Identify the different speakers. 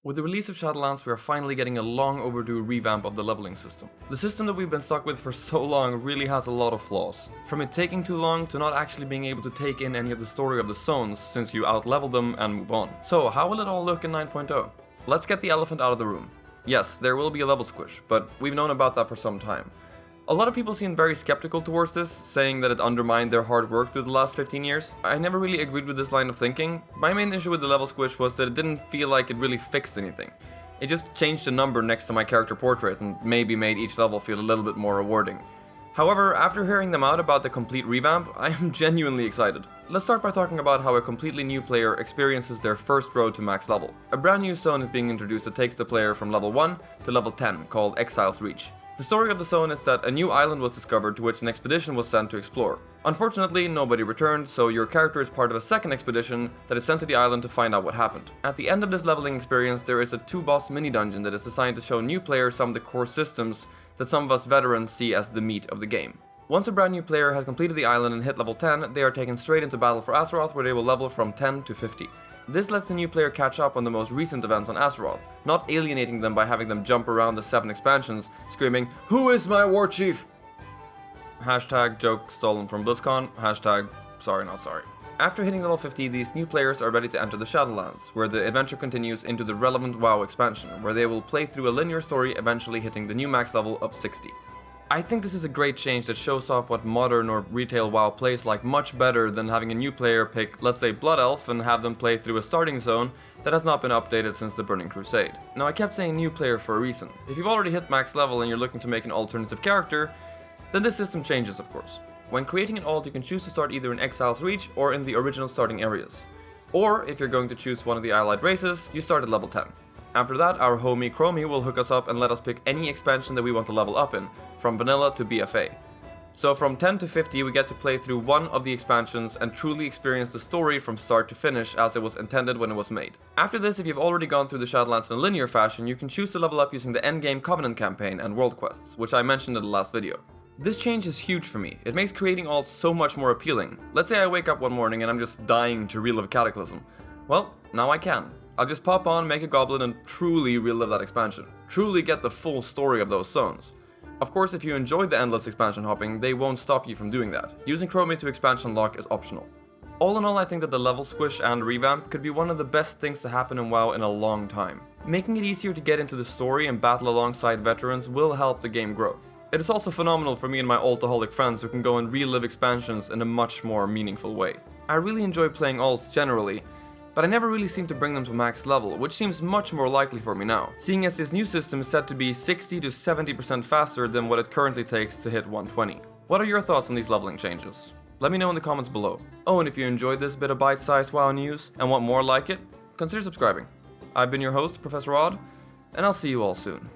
Speaker 1: With the release of Shadowlands, we are finally getting a long overdue revamp of the leveling system. The system that we've been stuck with for so long really has a lot of flaws. From it taking too long to not actually being able to take in any of the story of the zones since you outlevel them and move on. So how will it all look in 9.0? Let's get the elephant out of the room. Yes, there will be a level squish, but we've known about that for some time. A lot of people seem very skeptical towards this, saying that it undermined their hard work through the last 15 years. I never really agreed with this line of thinking. My main issue with the level squish was that it didn't feel like it really fixed anything. It just changed the number next to my character portrait and maybe made each level feel a little bit more rewarding. However, after hearing them out about the complete revamp, I am genuinely excited. Let's start by talking about how a completely new player experiences their first road to max level. A brand new zone is being introduced that takes the player from level 1 to level 10, called Exiles Reach. The story of the zone is that a new island was discovered to which an expedition was sent to explore. Unfortunately, nobody returned, so your character is part of a second expedition that is sent to the island to find out what happened. At the end of this leveling experience, there is a 2-boss mini-dungeon that is designed to show new players some of the core systems that some of us veterans see as the meat of the game. Once a brand new player has completed the island and hit level 10, they are taken straight into battle for Azeroth, where they will level from 10 to 50. This lets the new player catch up on the most recent events on Azeroth, not alienating them by having them jump around the 7 expansions, screaming, "Who is my war chief?" Hashtag joke stolen from BlizzCon, hashtag sorry not sorry. After hitting level 50, these new players are ready to enter the Shadowlands, where the adventure continues into the relevant WoW expansion, where they will play through a linear story, eventually hitting the new max level of 60. I think this is a great change that shows off what modern or retail WoW plays like much better than having a new player pick, let's say, Blood Elf and have them play through a starting zone that has not been updated since the Burning Crusade. Now, I kept saying new player for a reason. If you've already hit max level and you're looking to make an alternative character, then this system changes, of course. When creating an alt, you can choose to start either in Exiles Reach or in the original starting areas. Or, if you're going to choose one of the allied races, you start at level 10. After that, our homie Chromie will hook us up and let us pick any expansion that we want to level up in, from vanilla to BFA. So from 10 to 50 we get to play through one of the expansions and truly experience the story from start to finish as it was intended when it was made. After this, if you've already gone through the Shadowlands in a linear fashion, you can choose to level up using the endgame Covenant campaign and world quests, which I mentioned in the last video. This change is huge for me. It makes creating alts so much more appealing. Let's say I wake up one morning and I'm just dying to relive Cataclysm. Well, now I can. I'll just pop on, make a goblin, and truly relive that expansion. Truly get the full story of those zones. Of course, if you enjoy the endless expansion hopping, they won't stop you from doing that. Using Chromie to expansion lock is optional. All in all, I think that the level squish and revamp could be one of the best things to happen in WoW in a long time. Making it easier to get into the story and battle alongside veterans will help the game grow. It is also phenomenal for me and my altaholic friends who can go and relive expansions in a much more meaningful way. I really enjoy playing alts generally, but I never really seem to bring them to max level, which seems much more likely for me now, seeing as this new system is said to be 60 to 70% faster than what it currently takes to hit 120. What are your thoughts on these leveling changes? Let me know in the comments below. Oh, and if you enjoyed this bit of bite-sized WoW news and want more like it, consider subscribing. I've been your host, Professor Odd, and I'll see you all soon.